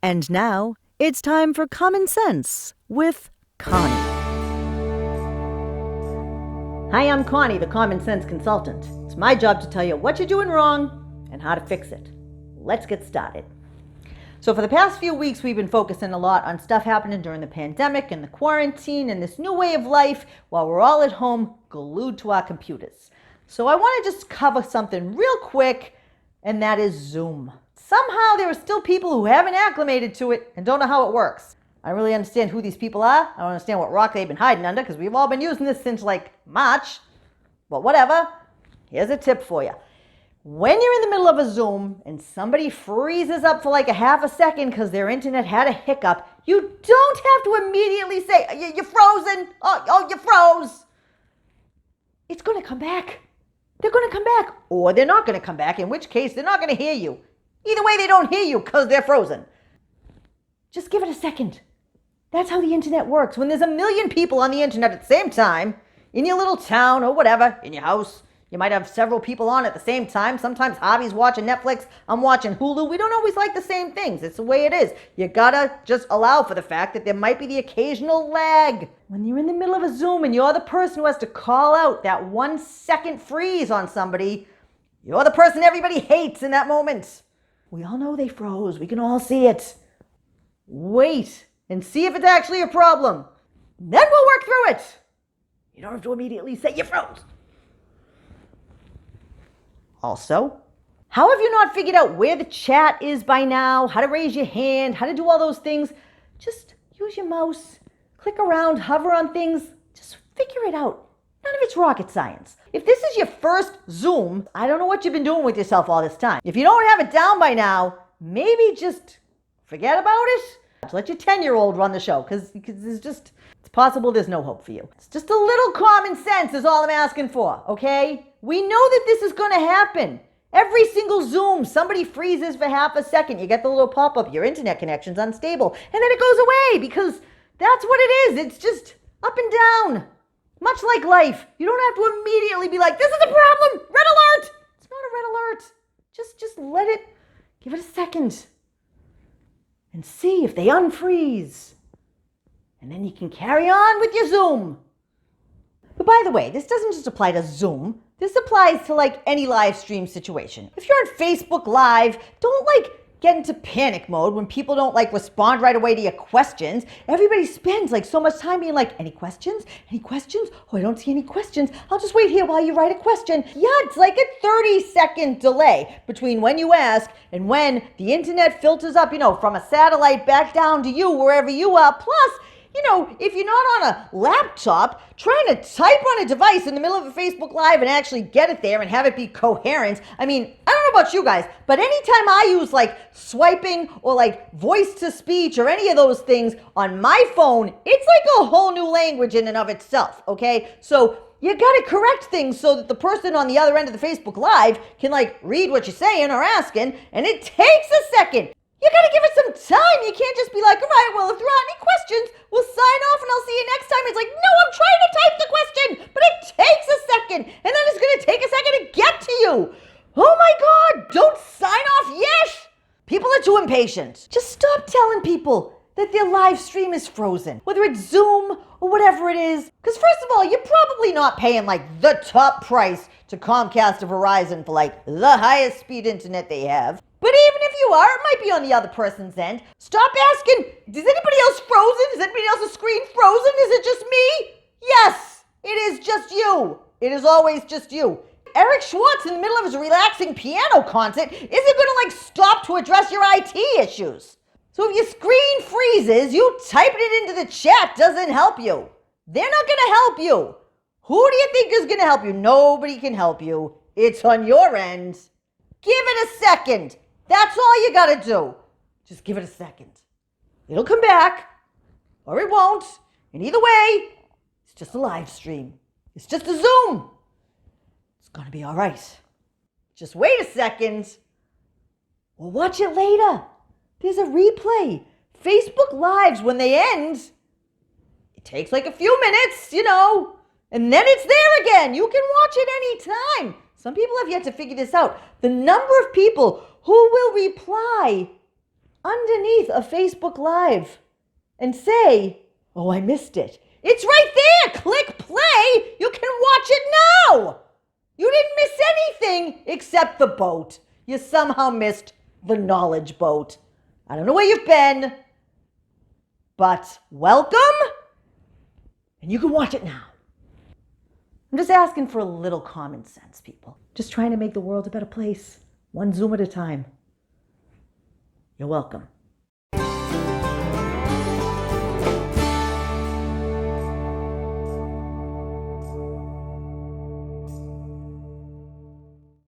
And now, it's time for Common Sense with Connie. Hi, I'm Connie, the Common Sense Consultant. It's my job to tell you what you're doing wrong and how to fix it. Let's get started. So for the past few weeks, we've been focusing a lot on stuff happening during the pandemic and the quarantine and this new way of life while we're all at home glued to our computers. So I want to just cover something real quick, and that is Zoom. Somehow there are still people who haven't acclimated to it and don't know how it works. I don't really understand who these people are. I don't understand what rock they've been hiding under, because we've all been using this since like March. But whatever. Here's a tip for you. When you're in the middle of a Zoom and somebody freezes up for like a half a second because their internet had a hiccup, you don't have to immediately say, "You're frozen. Oh, you froze." It's going to come back. They're going to come back. Or they're not going to come back, in which case they're not going to hear you. Either way, they don't hear you because they're frozen. Just give it a second. That's how the internet works. When there's a million people on the internet at the same time, in your little town or whatever, in your house, you might have several people on at the same time. Sometimes Javi's watching Netflix, I'm watching Hulu. We don't always like the same things. It's the way it is. You gotta just allow for the fact that there might be the occasional lag. When you're in the middle of a Zoom and you're the person who has to call out that 1 second freeze on somebody, you're the person everybody hates in that moment. We all know they froze. We can all see it. Wait and see if it's actually a problem. Then we'll work through it. You don't have to immediately say you froze. Also, how have you not figured out where the chat is by now? How to raise your hand, how to do all those things? Just use your mouse, click around, hover on things. Just figure it out. None of it's rocket science. If this is your first Zoom, I don't know what you've been doing with yourself all this time. If you don't have it down by now, maybe just forget about it. Let your 10-year-old run the show, because it's possible there's no hope for you. It's just a little common sense is all I'm asking for, okay? We know that this is going to happen. Every single Zoom, somebody freezes for half a second. You get the little pop-up, your internet connection's unstable, and then it goes away because that's what it is. It's just up and down. Much like life, you don't have to immediately be like, "This is a problem, red alert." It's not a red alert. Just let it, give it a second and see if they unfreeze. And then you can carry on with your Zoom. But by the way, this doesn't just apply to Zoom. This applies to like any live stream situation. If you're on Facebook Live, don't get into panic mode when people don't respond right away to your questions. Everybody spends so much time being like, "Any questions? Any questions? Oh, I don't see any questions. I'll just wait here while you write a question." Yeah, it's like a 30-second delay between when you ask and when the internet filters up, from a satellite back down to you wherever you are. Plus, if you're not on a laptop, trying to type on a device in the middle of a Facebook Live and actually get it there and have it be coherent. I don't know about you guys, but anytime I use swiping or voice to speech or any of those things on my phone, it's like a whole new language in and of itself, okay? So you gotta correct things so that the person on the other end of the Facebook Live can read what you're saying or asking, and it takes a second. You gotta give it some time. You can't just be like, "All right, well, if there aren't any questions, we'll sign off and I'll see you next time." It's like, no, I'm trying to type the question, but it takes a second, and then it's gonna take a second to get to you. Oh my God, don't sign off yet. People are too impatient. Just stop telling people that their live stream is frozen, whether it's Zoom or whatever it is. Because first of all, you're probably not paying the top price to Comcast or Verizon for the highest speed internet they have. But even if you are, it might be on the other person's end. Stop asking, "Is anybody else frozen? Is anybody else's screen frozen? Is it just me?" Yes, it is just you. It is always just you. Eric Schwartz, in the middle of his relaxing piano concert, isn't going to stop to address your IT issues. So if your screen freezes, you typing it into the chat doesn't help you. They're not going to help you. Who do you think is going to help you? Nobody can help you. It's on your end. Give it a second. That's all you gotta do. Just give it a second. It'll come back, or it won't. And either way, it's just a live stream. It's just a Zoom. It's gonna be all right. Just wait a second. Or watch it later. There's a replay. Facebook Lives, when they end, it takes a few minutes, and then it's there again. You can watch it anytime. Some people have yet to figure this out. The number of people who will reply underneath a Facebook Live and say, oh, I missed it. It's right there. Click play. You can watch it now. You didn't miss anything except the boat. You somehow missed the knowledge boat. I don't know where you've been, but welcome. And you can watch it now. I'm just asking for a little common sense, people. Just trying to make the world a better place, one Zoom at a time. You're welcome.